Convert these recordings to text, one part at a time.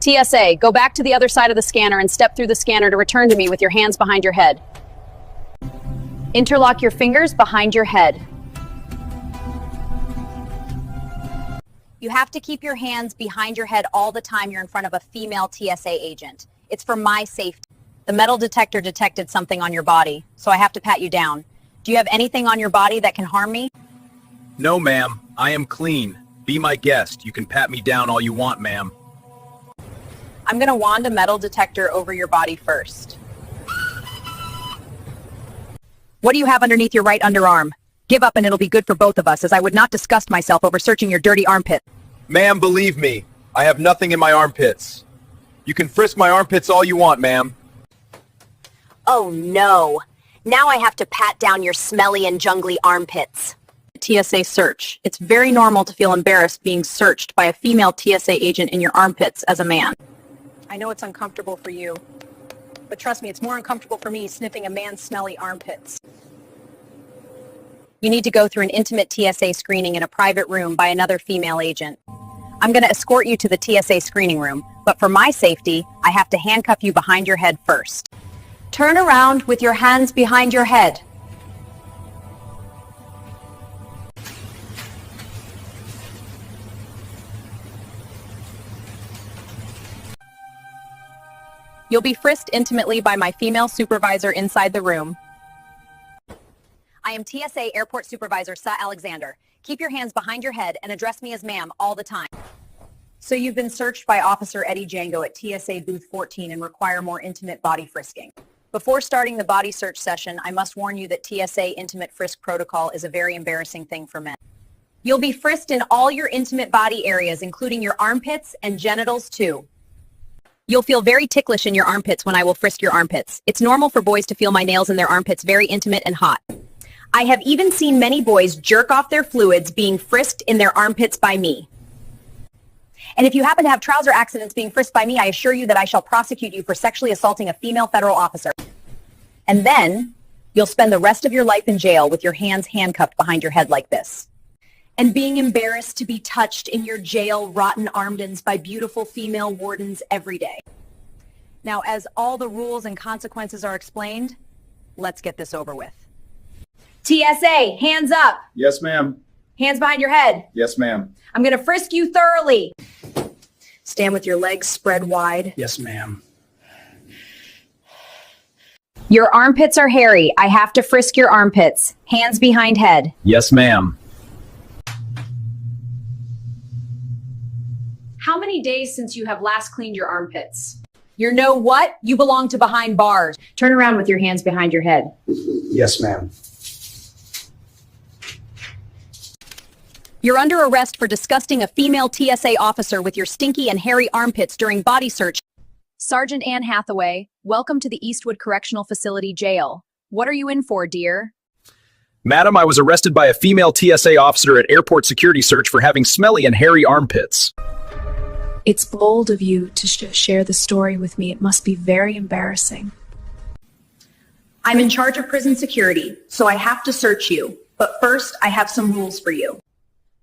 TSA, go back to the other side of the scanner and step through the scanner to return to me with your hands behind your head. Interlock your fingers behind your head. You have to keep your hands behind your head all the time you're in front of a female TSA agent. It's for my safety. The metal detector detected something on your body, so I have to pat you down. Do you have anything on your body that can harm me? No, ma'am. I am clean. Be my guest. You can pat me down all you want, ma'am. I'm going to wand a metal detector over your body first. What do you have underneath your right underarm? Give up and it'll be good for both of us, as I would not disgust myself over searching your dirty armpit. Ma'am, believe me, I have nothing in my armpits. You can frisk my armpits all you want, ma'am. Oh no. Now I have to pat down your smelly and jungly armpits. TSA search. It's very normal to feel embarrassed being searched by a female TSA agent in your armpits as a man. I know it's uncomfortable for you, but trust me, it's more uncomfortable for me sniffing a man's smelly armpits. You need to go through an intimate TSA screening in a private room by another female agent. I'm going to escort you to the TSA screening room, but for my safety, I have to handcuff you behind your head first. Turn around with your hands behind your head. You'll be frisked intimately by my female supervisor inside the room. I am TSA Airport Supervisor Sa Alexander. Keep your hands behind your head and address me as ma'am all the time. So you've been searched by Officer Eddie Django at TSA Booth 14 and require more intimate body frisking. Before starting the body search session, I must warn you that TSA Intimate Frisk Protocol is a very embarrassing thing for men. You'll be frisked in all your intimate body areas, including your armpits and genitals too. You'll feel very ticklish in your armpits when I will frisk your armpits. It's normal for boys to feel my nails in their armpits very intimate and hot. I have even seen many boys jerk off their fluids being frisked in their armpits by me. And if you happen to have trouser accidents being frisked by me, I assure you that I shall prosecute you for sexually assaulting a female federal officer. And then you'll spend the rest of your life in jail with your hands handcuffed behind your head like this. And being embarrassed to be touched in your jail rotten armdens by beautiful female wardens every day. Now, as all the rules and consequences are explained, let's get this over with. TSA, hands up. Yes, ma'am. Hands behind your head. Yes, ma'am. I'm going to frisk you thoroughly. Stand with your legs spread wide. Yes, ma'am. Your armpits are hairy. I have to frisk your armpits. Hands behind head. Yes, ma'am. How many days since you have last cleaned your armpits? You know what? You belong to behind bars. Turn around with your hands behind your head. Yes, ma'am. You're under arrest for disgusting a female TSA officer with your stinky and hairy armpits during body search. Sergeant Anne Hathaway, welcome to the Eastwood Correctional Facility Jail. What are you in for, dear? Madam, I was arrested by a female TSA officer at airport security search for having smelly and hairy armpits. It's bold of you to share the story with me. It must be very embarrassing. I'm in charge of prison security, so I have to search you. But first, I have some rules for you.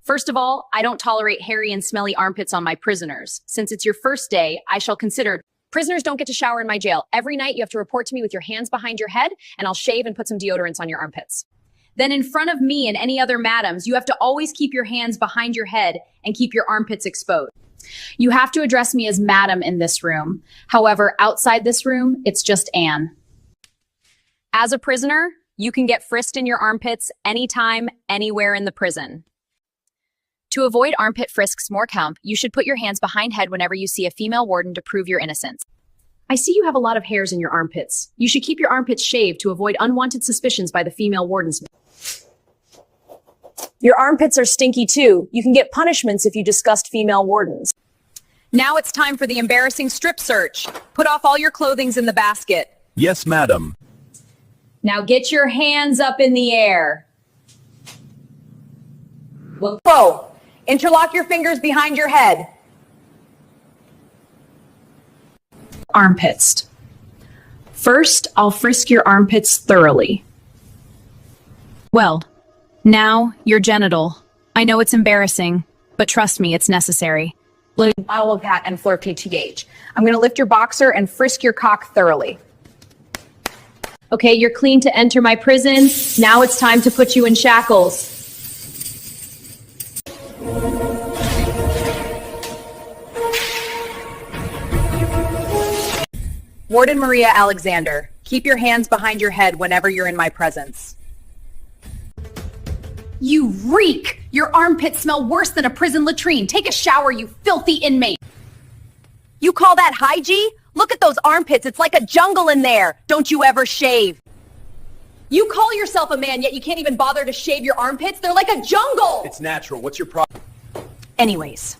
First of all, I don't tolerate hairy and smelly armpits on my prisoners. Since it's your first day, I shall consider prisoners don't get to shower in my jail. Every night you have to report to me with your hands behind your head, and I'll shave and put some deodorants on your armpits. Then in front of me and any other madams, you have to always keep your hands behind your head and keep your armpits exposed. You have to address me as madam in this room. However, outside this room, it's just Anne. As a prisoner, you can get frisked in your armpits anytime, anywhere in the prison. To avoid armpit frisks more camp, you should put your hands behind head whenever you see a female warden to prove your innocence. I see you have a lot of hairs in your armpits. You should keep your armpits shaved to avoid unwanted suspicions by the female wardens. Your armpits are stinky too. You can get punishments if you disgust female wardens. Now it's time for the embarrassing strip search. Put off all your clothings in the basket. Yes, madam. Now get your hands up in the air. Whoa! Interlock your fingers behind your head. Armpits. First, I'll frisk your armpits thoroughly. Well, now your genital. I know it's embarrassing, but trust me, it's necessary. Owlcat and Floor PTH. I'm going to lift your boxer and frisk your cock thoroughly. Okay, you're clean to enter my prison. Now it's time to put you in shackles. Warden Maria Alexander, keep your hands behind your head whenever you're in my presence. You reek! Your armpits smell worse than a prison latrine. Take a shower, you filthy inmate. You call that hygiene? Look at those armpits. It's like a jungle in there. Don't you ever shave. You call yourself a man, yet you can't even bother to shave your armpits? They're like a jungle! It's natural. What's your problem? Anyways,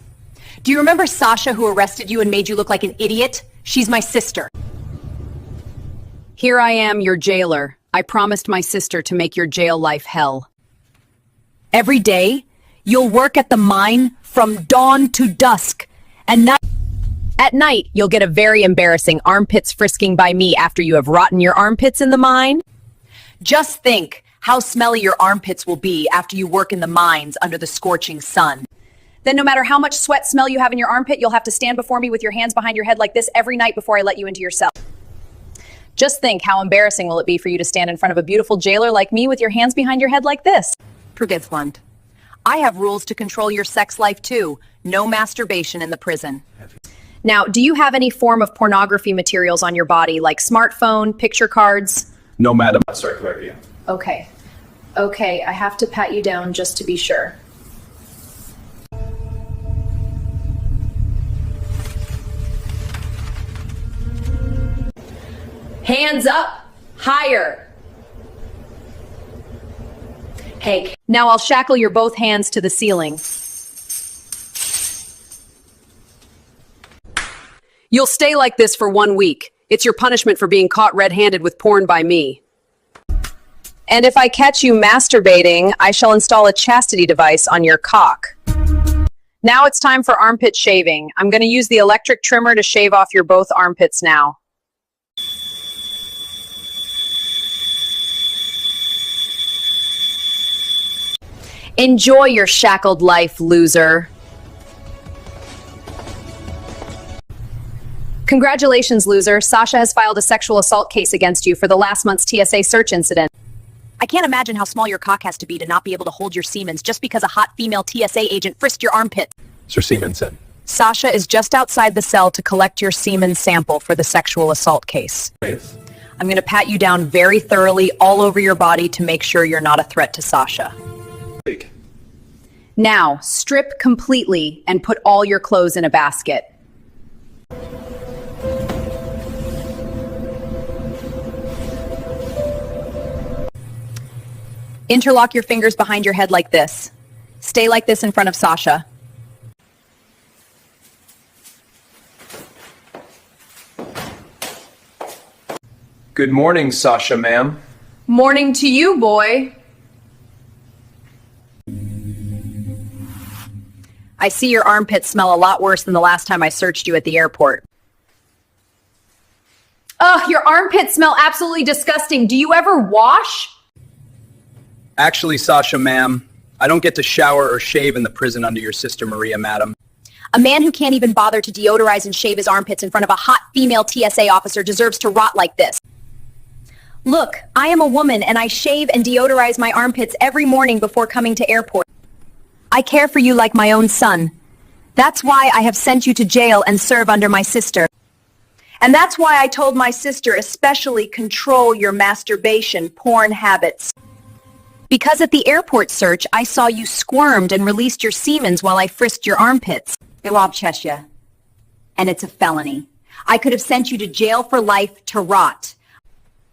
do you remember Sasha who arrested you and made you look like an idiot? She's my sister. Here I am, your jailer. I promised my sister to make your jail life hell. Every day, you'll work at the mine from dawn to dusk. And at night, you'll get a very embarrassing armpits frisking by me after you have rotten your armpits in the mine. Just think how smelly your armpits will be after you work in the mines under the scorching sun. Then no matter how much sweat smell you have in your armpit, you'll have to stand before me with your hands behind your head like this every night before I let you into your cell. Just think how embarrassing will it be for you to stand in front of a beautiful jailer like me with your hands behind your head like this. Vergiftsland. I have rules to control your sex life too. No masturbation in the prison. Now, do you have any form of pornography materials on your body, like smartphone, picture cards? No, madam. Sorry, Claria. Okay. Okay, I have to pat you down just to be sure. Hands up, higher. Hey, now I'll shackle your both hands to the ceiling. You'll stay like this for 1 week. It's your punishment for being caught red-handed with porn by me. And if I catch you masturbating, I shall install a chastity device on your cock. Now it's time for armpit shaving. I'm going to use the electric trimmer to shave off your both armpits now. Enjoy your shackled life, loser. Congratulations, loser. Sasha has filed a sexual assault case against you for the last month's TSA search incident. I can't imagine how small your cock has to be to not be able to hold your semens just because a hot female TSA agent frisked your armpit. Sir Seamanson. Sasha is just outside the cell to collect your semen sample for the sexual assault case. Yes. I'm going to pat you down very thoroughly all over your body to make sure you're not a threat to Sasha. Now, strip completely and put all your clothes in a basket. Interlock your fingers behind your head like this. Stay like this in front of Sasha. Good morning, Sasha, ma'am. Morning to you, boy. I see your armpits smell a lot worse than the last time I searched you at the airport. Ugh, your armpits smell absolutely disgusting. Do you ever wash? Actually, Sasha, ma'am, I don't get to shower or shave in the prison under your sister Maria, madam. A man who can't even bother to deodorize and shave his armpits in front of a hot female TSA officer deserves to rot like this. Look, I am a woman and I shave and deodorize my armpits every morning before coming to airport. I care for you like my own son. That's why I have sent you to jail and serve under my sister. And that's why I told my sister especially control your masturbation porn habits. Because at the airport search, I saw you squirmed and released your semens while I frisked your armpits. And it's a felony. I could have sent you to jail for life to rot.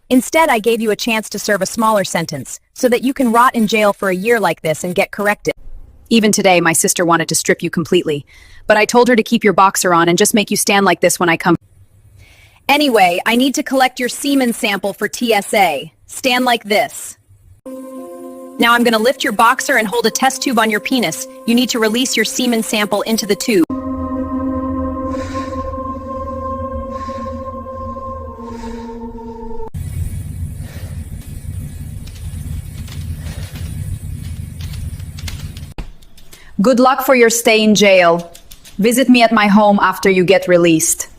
Instead, I gave you a chance to serve a smaller sentence so that you can rot in jail for a year like this and get corrected. Even today, my sister wanted to strip you completely, but I told her to keep your boxer on and just make you stand like this when I come. Anyway, I need to collect your semen sample for TSA. Stand like this. Now I'm going to lift your boxer and hold a test tube on your penis. You need to release your semen sample into the tube. Good luck for your stay in jail. Visit me at my home after you get released.